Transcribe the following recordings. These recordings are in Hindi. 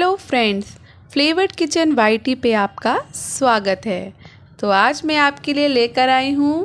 Hello friends, flavoured kitchen YT पे आपका स्वागत है। तो आज मैं आपके लिए लेकर आई हूँ,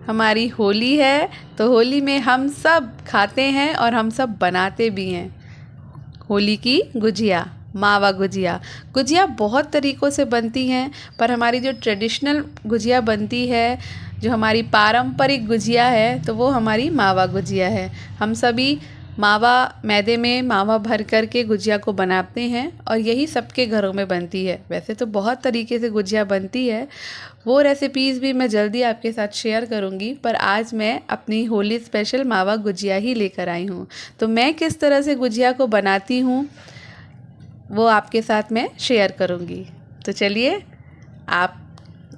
हमारी होली है तो होली में हम सब खाते हैं और हम सब बनाते भी हैं होली की गुजिया, मावा गुजिया। गुजिया बहुत तरीक़ों से बनती हैं, पर हमारी जो ट्रेडिशनल गुजिया बनती है, जो हमारी पारंपरिक गुजिया है, तो वो हमारी मावा गुजिया है। हम सभी मावा मैदे में मावा भर कर के गुजिया को बनाते हैं और यही सबके घरों में बनती है। वैसे तो बहुत तरीके से गुजिया बनती है, वो रेसिपीज़ भी मैं जल्दी आपके साथ शेयर करूंगी, पर आज मैं अपनी होली स्पेशल मावा गुजिया ही लेकर आई हूँ। तो मैं किस तरह से गुजिया को बनाती हूँ वो आपके साथ मैं शेयर करूंगी। तो चलिए आप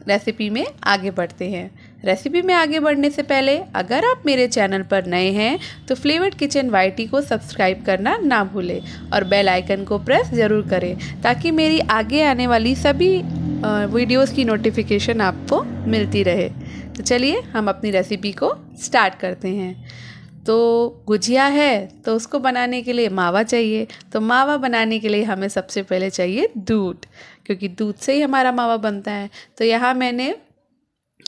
रेसिपी में आगे बढ़ते हैं। रेसिपी में आगे बढ़ने से पहले अगर आप मेरे चैनल पर नए हैं तो फ्लेवर्ड किचन वाईटी को सब्सक्राइब करना ना भूलें और बेल आइकन को प्रेस ज़रूर करें, ताकि मेरी आगे आने वाली सभी वीडियोस की नोटिफिकेशन आपको मिलती रहे। तो चलिए हम अपनी रेसिपी को स्टार्ट करते हैं। तो गुजिया है तो उसको बनाने के लिए मावा चाहिए। तो मावा बनाने के लिए हमें सबसे पहले चाहिए दूध, क्योंकि दूध से ही हमारा मावा बनता है। तो यहाँ मैंने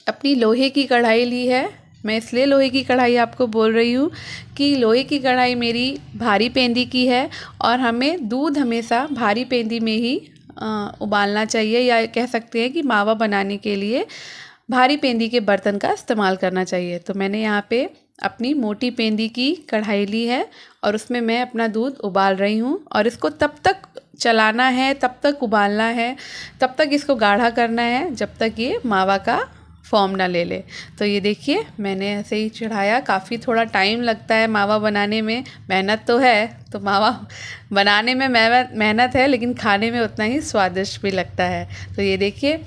अपनी लोहे की कढ़ाई ली है। मैं इसलिए लोहे की कढ़ाई आपको बोल रही हूँ कि लोहे की कढ़ाई मेरी भारी पेंदी की है और हमें दूध हमेशा भारी पेंदी में ही उबालना चाहिए, या कह सकते हैं कि मावा बनाने के लिए भारी पेंदी के बर्तन का इस्तेमाल करना चाहिए। तो मैंने यहाँ पे अपनी मोटी पेंदी की कढ़ाई ली है और उसमें मैं अपना दूध उबाल रही हूँ और इसको तब तक चलाना है, तब तक उबालना है, तब तक इसको गाढ़ा करना है जब तक ये मावा का फॉर्म ना ले ले। तो ये देखिए मैंने ऐसे ही चढ़ाया। काफ़ी थोड़ा टाइम लगता है मावा बनाने में, मेहनत तो है। तो मावा बनाने में मेहनत है, लेकिन खाने में उतना ही स्वादिष्ट भी लगता है। तो ये देखिए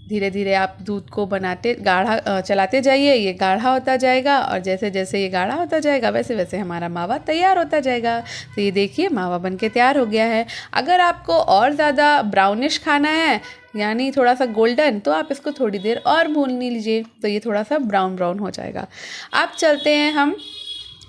धीरे धीरे आप दूध को बनाते गाढ़ा चलाते जाइए, ये गाढ़ा होता जाएगा और जैसे जैसे ये गाढ़ा होता जाएगा वैसे वैसे हमारा मावा तैयार होता जाएगा। तो ये देखिए मावा बनके तैयार हो गया है। अगर आपको और ज़्यादा ब्राउनिश खाना है, यानी थोड़ा सा गोल्डन, तो आप इसको थोड़ी देर और भून लीजिए, तो ये थोड़ा सा ब्राउन ब्राउन हो जाएगा। अब चलते हैं हम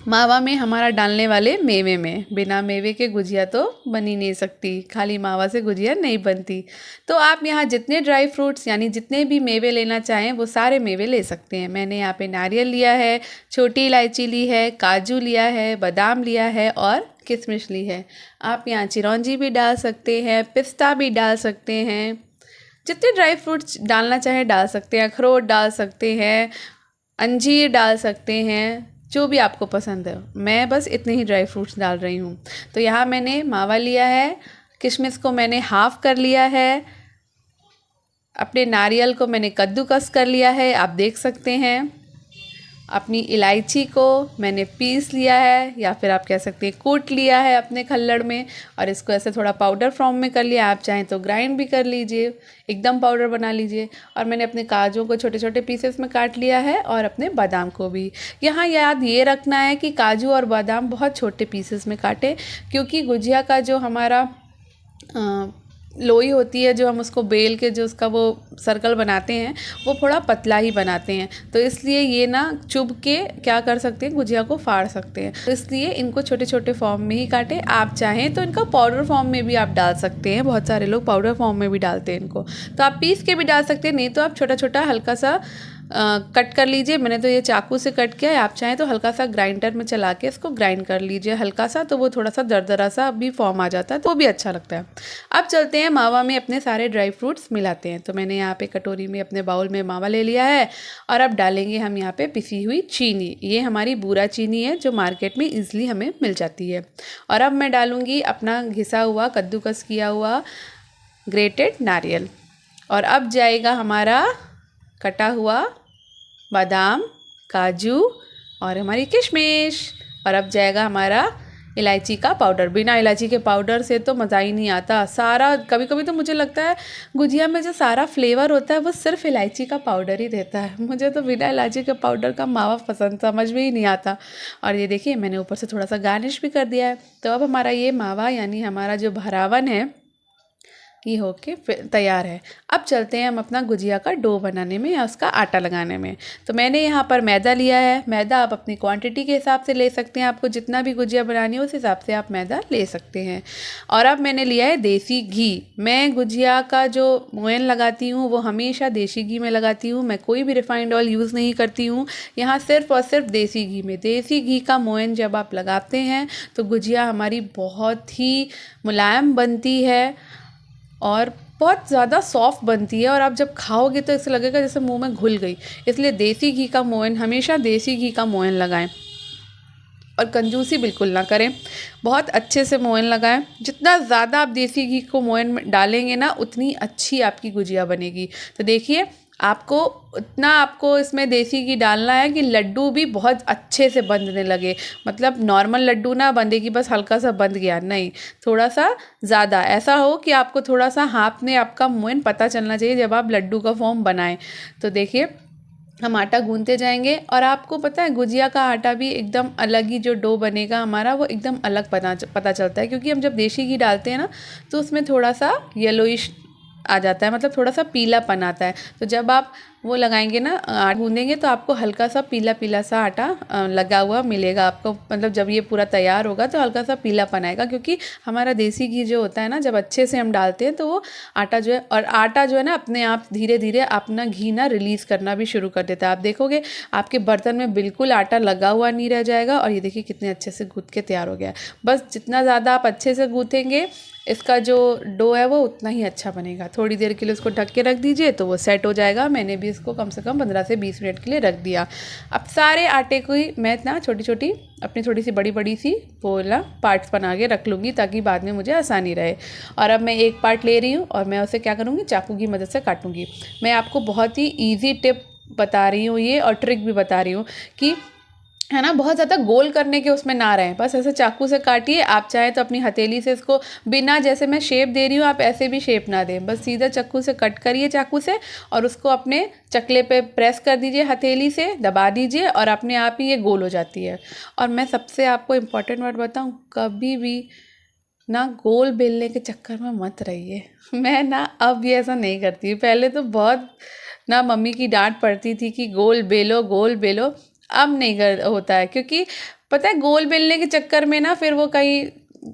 मावा में हमारा डालने वाले मेवे में। बिना मेवे के गुजिया तो बन ही नहीं सकती, खाली मावा से गुजिया नहीं बनती। तो आप यहाँ जितने ड्राई फ्रूट्स यानी जितने भी मेवे लेना चाहें वो सारे मेवे ले सकते हैं। मैंने यहाँ पे नारियल लिया है, छोटी इलायची ली है, काजू लिया है, बादाम लिया है और किशमिश ली है। आप यहाँ चिरौंजी भी डाल सकते हैं, पिस्ता भी डाल सकते हैं, जितने ड्राई फ्रूट्स डालना चाहें डाल सकते हैं। अखरोट डाल सकते हैं, अंजीर डाल सकते हैं, जो भी आपको पसंद है। मैं बस इतने ही ड्राई फ्रूट्स डाल रही हूँ। तो यहाँ मैंने मावा लिया है, किशमिश को मैंने हाफ़ कर लिया है, अपने नारियल को मैंने कद्दूकस कर लिया है, आप देख सकते हैं। अपनी इलायची को मैंने पीस लिया है, या फिर आप कह सकते हैं कूट लिया है अपने खल्लड़ में, और इसको ऐसे थोड़ा पाउडर फॉर्म में कर लिया। आप चाहें तो ग्राइंड भी कर लीजिए, एकदम पाउडर बना लीजिए। और मैंने अपने काजू को छोटे छोटे पीसेस में काट लिया है और अपने बादाम को भी। यहाँ याद ये रखना है कि काजू और बादाम बहुत छोटे पीसेस में काटें, क्योंकि गुजिया का जो हमारा लोई होती है, जो हम उसको बेल के जो उसका वो सर्कल बनाते हैं, वो थोड़ा पतला ही बनाते हैं। तो इसलिए ये ना चुभ के क्या कर सकते हैं, गुजिया को फाड़ सकते हैं। तो इसलिए इनको छोटे छोटे फॉर्म में ही काटें। आप चाहें तो इनका पाउडर फॉर्म में भी आप डाल सकते हैं, बहुत सारे लोग पाउडर फॉर्म में भी डालते हैं इनको। तो आप पीस के भी डाल सकते हैं, नहीं तो आप छोटा छोटा हल्का सा कट कर लीजिए। मैंने तो ये चाकू से कट किया है, आप चाहें तो हल्का सा ग्राइंडर में चला के इसको ग्राइंड कर लीजिए हल्का सा, तो वो थोड़ा सा दरदरा सा भी फॉर्म आ जाता है, तो वो भी अच्छा लगता है। अब चलते हैं मावा में अपने सारे ड्राई फ्रूट्स मिलाते हैं। तो मैंने यहाँ पे कटोरी में अपने बाउल में मावा ले लिया है और अब डालेंगे हम यहाँ पे पिसी हुई चीनी। ये हमारी बूरा चीनी है जो मार्केट में ईजिली हमें मिल जाती है। और अब मैं डालूँगी अपना घिसा हुआ कद्दूकस किया हुआ ग्रेटेड नारियल, और अब जाएगा हमारा कटा हुआ बादाम, काजू और हमारी किशमिश, और अब जाएगा हमारा इलायची का पाउडर। बिना इलायची के पाउडर से तो मज़ा ही नहीं आता। सारा कभी कभी तो मुझे लगता है गुजिया में जो सारा फ्लेवर होता है वो सिर्फ इलायची का पाउडर ही देता है। मुझे तो बिना इलायची के पाउडर का मावा पसंद, समझ में ही नहीं आता। और ये देखिए मैंने ऊपर से थोड़ा सा गार्निश भी कर दिया है। तो अब हमारा ये मावा यानी हमारा जो भरावन है ये होके तैयार है। अब चलते हैं हम अपना गुजिया का डो बनाने में या उसका आटा लगाने में। तो मैंने यहाँ पर मैदा लिया है। मैदा आप अपनी क्वांटिटी के हिसाब से ले सकते हैं, आपको जितना भी गुजिया बनानी है उस हिसाब से आप मैदा ले सकते हैं। और अब मैंने लिया है देसी घी। मैं गुजिया का जो मोयन लगाती हूँ वो हमेशा देसी घी में लगाती हूँ, मैं कोई भी रिफाइंड ऑयल यूज़ नहीं करती हूँ। यहाँ सिर्फ और सिर्फ देसी घी में, देसी घी का मोयन जब आप लगाते हैं तो गुजिया हमारी बहुत ही मुलायम बनती है और बहुत ज़्यादा सॉफ्ट बनती है, और आप जब खाओगे तो ऐसा लगेगा जैसे मुंह में घुल गई। इसलिए देसी घी का मोयन, हमेशा देसी घी का मोयन लगाएं और कंजूसी बिल्कुल ना करें। बहुत अच्छे से मोयन लगाएं। जितना ज़्यादा आप देसी घी को मोयन में डालेंगे ना उतनी अच्छी आपकी गुजिया बनेगी। तो देखिए आपको उतना आपको इसमें देसी घी डालना है कि लड्डू भी बहुत अच्छे से बंधने लगे। मतलब नॉर्मल लड्डू ना बंधे कि बस हल्का सा बंध गया, नहीं, थोड़ा सा ज़्यादा ऐसा हो कि आपको थोड़ा सा हाथ में आपका मोयन पता चलना चाहिए जब आप लड्डू का फॉर्म बनाएं। तो देखिए हम आटा गूंथते जाएंगे, और आपको पता है गुजिया का आटा भी एकदम अलग ही, जो डो बनेगा हमारा वो एकदम अलग पता चलता है, क्योंकि हम जब देसी घी डालते हैं ना तो उसमें थोड़ा सा येलोइश आ जाता है, मतलब थोड़ा सा पीलापन आता है। तो जब आप वो लगाएंगे ना, आटा गूंदेंगे तो आपको हल्का सा पीला पीला सा आटा लगा हुआ मिलेगा आपको। मतलब जब ये पूरा तैयार होगा तो हल्का सा पीलापन आएगा, क्योंकि हमारा देसी घी जो होता है ना जब अच्छे से हम डालते हैं तो वो आटा जो है, और आटा जो है ना अपने आप धीरे धीरे अपना घी ना रिलीज़ करना भी शुरू कर देता है। आप देखोगे आपके बर्तन में बिल्कुल आटा लगा हुआ नहीं रह जाएगा। और ये देखिए कितने अच्छे से गूँथ के तैयार हो गया है। बस जितना ज़्यादा आप अच्छे से गूँथेंगे इसका जो डो है वो उतना ही अच्छा बनेगा। थोड़ी देर के लिए उसको ढक के रख दीजिए तो वो सेट हो जाएगा। मैंने भी इसको कम से कम 15 से 20 मिनट के लिए रख दिया। अब सारे आटे को ही मैं इतना छोटी छोटी अपनी थोड़ी सी बड़ी बड़ी सी पोला पार्ट्स बना के रख लूँगी ताकि बाद में मुझे आसानी रहे। और अब मैं एक पार्ट ले रही हूँ और मैं उसे क्या करूँगी, चाकू की मदद से काटूँगी। मैं आपको बहुत ही ईजी टिप बता रही हूँ ये, और ट्रिक भी बता रही हूँ कि है ना, बहुत ज़्यादा गोल करने के उसमें ना रहें, बस ऐसे चाकू से काटिए। आप चाहें तो अपनी हथेली से इसको, बिना जैसे मैं शेप दे रही हूँ आप ऐसे भी शेप ना दें, बस सीधा चाकू से कट करिए चाकू से, और उसको अपने चकले पे प्रेस कर दीजिए, हथेली से दबा दीजिए और अपने आप ही ये गोल हो जाती है। और मैं सबसे आपको इम्पोर्टेंट वर्ड बताऊँ, कभी भी ना गोल बेलने के चक्कर में मत रहिए। मैं ना अब ये ऐसा नहीं करती, पहले तो बहुत ना मम्मी की डांट पड़ती थी कि गोल बेलो गोल बेलो। अब नहीं कर होता है, क्योंकि पता है गोल बेलने के चक्कर में ना फिर वो कहीं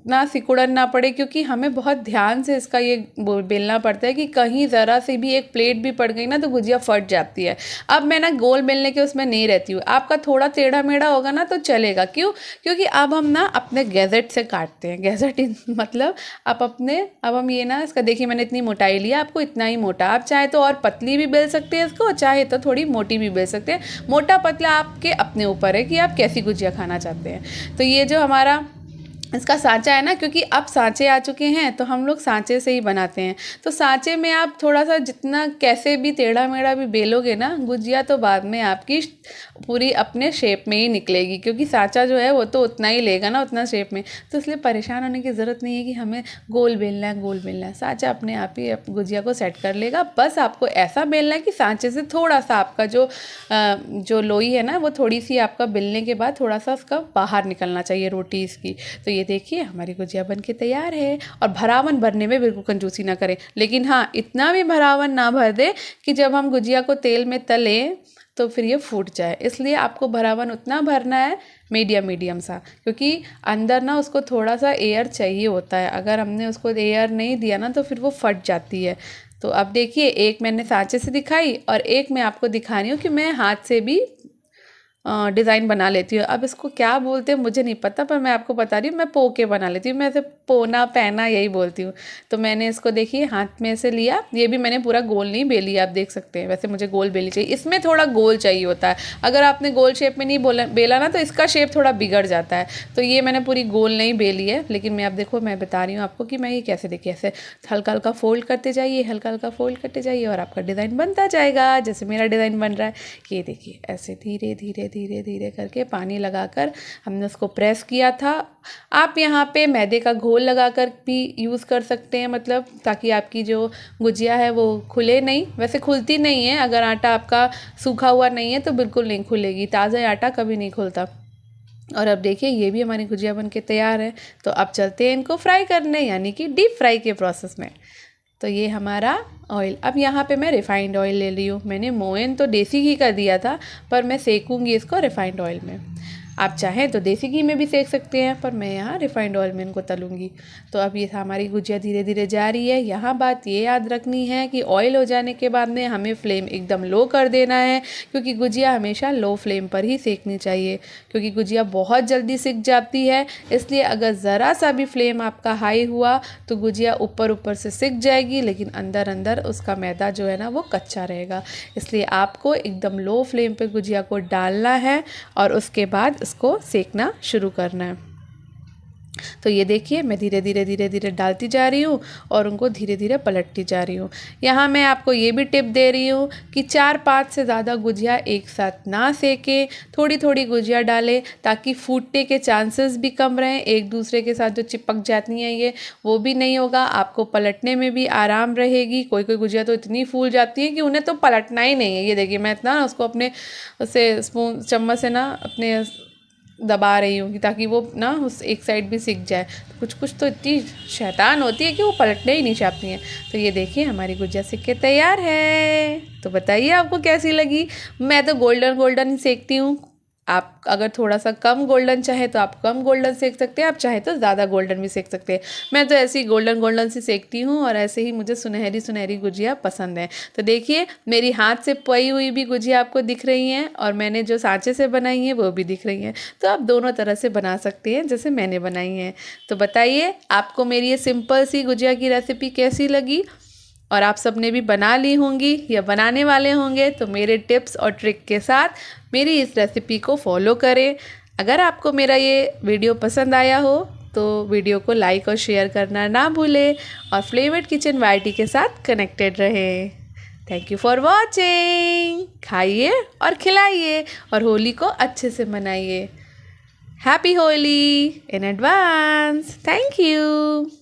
ना सिकुड़न ना पड़े, क्योंकि हमें बहुत ध्यान से इसका ये बेलना पड़ता है कि कहीं ज़रा से भी एक प्लेट भी पड़ गई ना तो गुजिया फट जाती है। अब मैं ना गोल बेलने के उसमें नहीं रहती हूँ। आपका थोड़ा टेढ़ा मेढ़ा होगा ना तो चलेगा, क्यों, क्योंकि अब हम ना अपने गैजेट से काटते हैं। गैजेट मतलब अब हम ये ना, इसका देखिए मैंने इतनी मोटाई लिया, आपको इतना ही मोटा, आप चाहे तो और पतली भी बेल सकते हैं इसको, चाहे तो थोड़ी मोटी भी बेल सकते हैं। मोटा पतला आपके अपने ऊपर है कि आप कैसी गुजिया खाना चाहते हैं। तो ये जो हमारा इसका सांचा है ना, क्योंकि अब सांचे आ चुके हैं तो हम लोग सांचे से ही बनाते हैं। तो सांचे में आप थोड़ा सा जितना कैसे भी टेढ़ा मेढ़ा भी बेलोगे ना गुजिया, तो बाद में आपकी पूरी अपने शेप में ही निकलेगी, क्योंकि सांचा जो है वो तो उतना ही लेगा ना, उतना शेप में। तो इसलिए परेशान होने की ज़रूरत नहीं है कि हमें गोल बेलना है गोल बेलना है। सांचा अपने आप ही गुजिया को सेट कर लेगा। बस आपको ऐसा बेलना है कि सांचे से थोड़ा सा आपका जो लोई है ना वो थोड़ी सी आपका बेलने के बाद थोड़ा सा उसका बाहर निकलना चाहिए रोटी इसकी। तो ये देखिए हमारी गुजिया बन के तैयार है। और भरावन भरने में बिल्कुल कंजूसी ना करें, लेकिन हाँ इतना भी भरावन ना भर दे कि जब हम गुजिया को तेल में तलें तो फिर ये फूट जाए। इसलिए आपको भरावन उतना भरना है मीडियम सा, क्योंकि अंदर ना उसको थोड़ा सा एयर चाहिए होता है। अगर हमने उसको एयर नहीं दिया ना तो फिर वो फट जाती है। तो अब देखिए एक मैंने सांचे से दिखाई और एक मैं आपको दिखा रही हूँ कि मैं हाथ से भी डिज़ाइन बना लेती हूँ। अब इसको क्या बोलते हैं मुझे नहीं पता, पर मैं आपको बता रही हूँ, मैं पो के बना लेती हूँ। मैं ऐसे पोना पैना यही बोलती हूँ। तो मैंने इसको देखिए हाथ में से लिया, ये भी मैंने पूरा गोल नहीं बेली, आप देख सकते हैं। वैसे मुझे गोल बेली चाहिए, इसमें थोड़ा गोल चाहिए होता है। अगर आपने गोल शेप में नहीं बेला ना तो इसका शेप थोड़ा बिगड़ जाता है। तो ये मैंने पूरी गोल नहीं बेली है, लेकिन मैं अब देखो मैं बता रही हूँ आपको कि मैं ये कैसे, देखिए ऐसे हल्का हल्का फोल्ड करते जाइए, हल्का हल्का फोल्ड करते जाइए और आपका डिज़ाइन बनता जाएगा। जैसे मेरा डिज़ाइन बन रहा है, ये देखिए ऐसे धीरे धीरे धीरे धीरे करके पानी लगाकर हमने उसको प्रेस किया था। आप यहाँ पे मैदे का घोल लगाकर भी यूज़ कर सकते हैं, मतलब ताकि आपकी जो गुजिया है वो खुले नहीं। वैसे खुलती नहीं है, अगर आटा आपका सूखा हुआ नहीं है तो बिल्कुल नहीं खुलेगी, ताज़ा आटा कभी नहीं खुलता। और अब देखिए ये भी हमारी गुजिया बन के तैयार है। तो अब चलते हैं इनको फ्राई करने, यानी कि डीप फ्राई के प्रोसेस में। तो ये हमारा ऑयल। अब यहाँ पे मैं रिफ़ाइंड ऑयल ले रही हूँ। मैंने मोयन तो देसी घी का दिया था, पर मैं सेकूँगी इसको रिफ़ाइंड ऑयल में। आप चाहें तो देसी घी में भी सेक सकते हैं, पर मैं यहाँ रिफ़ाइंड ऑयल में इनको तलूँगी। तो अब ये हमारी गुजिया धीरे धीरे जा रही है। यहाँ बात ये याद रखनी है कि ऑयल हो जाने के बाद में हमें फ्लेम एकदम लो कर देना है, क्योंकि गुजिया हमेशा लो फ्लेम पर ही सेकनी चाहिए, क्योंकि गुजिया बहुत जल्दी सिक जाती है। इसलिए अगर ज़रा सा भी फ्लेम आपका हाई हुआ तो गुजिया ऊपर ऊपर से सिक जाएगी, लेकिन अंदर अंदर उसका मैदा जो है ना वो कच्चा रहेगा। इसलिए आपको एकदम लो फ्लेम पे गुजिया को डालना है और उसके बाद इसको सेकना शुरू करना है। तो ये देखिए मैं धीरे धीरे डालती जा रही हूँ और उनको धीरे धीरे पलटती जा रही हूँ। यहाँ मैं आपको ये भी टिप दे रही हूँ कि 4-5 से ज़्यादा गुजिया एक साथ ना सेकें, थोड़ी थोड़ी गुजिया डालें, ताकि फूटने के चांसेस भी कम रहें। एक दूसरे के साथ जो चिपक जाती हैं ये वो भी नहीं होगा, आपको पलटने में भी आराम रहेगी। कोई कोई गुजिया तो इतनी फूल जाती है कि उन्हें तो पलटना ही नहीं है। ये देखिए मैं इतना उसको अपने उससे स्पून चम्मच से ना अपने दबा रही हूँ ताकि वो ना उस एक साइड भी सिक जाए। तो कुछ कुछ तो इतनी शैतान होती है कि वो पलटने ही नहीं चाहती हैं। तो ये देखिए हमारी गुजिया सिक के तैयार है। तो बताइए आपको कैसी लगी। मैं तो गोल्डन गोल्डन ही सेकती हूँ। आप अगर थोड़ा सा कम गोल्डन चाहे तो आप कम गोल्डन सेक सकते हैं, आप चाहे तो ज़्यादा गोल्डन भी सेक सकते हैं। मैं तो ऐसे ही गोल्डन गोल्डन सी सेकती हूँ और ऐसे ही मुझे सुनहरी सुनहरी गुजिया पसंद है। तो देखिए मेरी हाथ से पई हुई भी गुजिया आपको दिख रही हैं और मैंने जो सांचे से बनाई हैं वो भी दिख रही हैं। तो आप दोनों तरह से बना सकते हैं जैसे मैंने बनाई हैं। तो बताइए आपको मेरी ये सिंपल सी गुजिया की रेसिपी कैसी लगी, और आप सबने भी बना ली होंगी या बनाने वाले होंगे। तो मेरे टिप्स और ट्रिक के साथ मेरी इस रेसिपी को फॉलो करें। अगर आपको मेरा ये वीडियो पसंद आया हो तो वीडियो को लाइक और शेयर करना ना भूलें और फ्लेवर्ड किचन वाईटी के साथ कनेक्टेड रहें। Thank you for watching. खाइए और खिलाइए और होली को अच्छे से मनाइए। Happy Holi in advance. Thank you.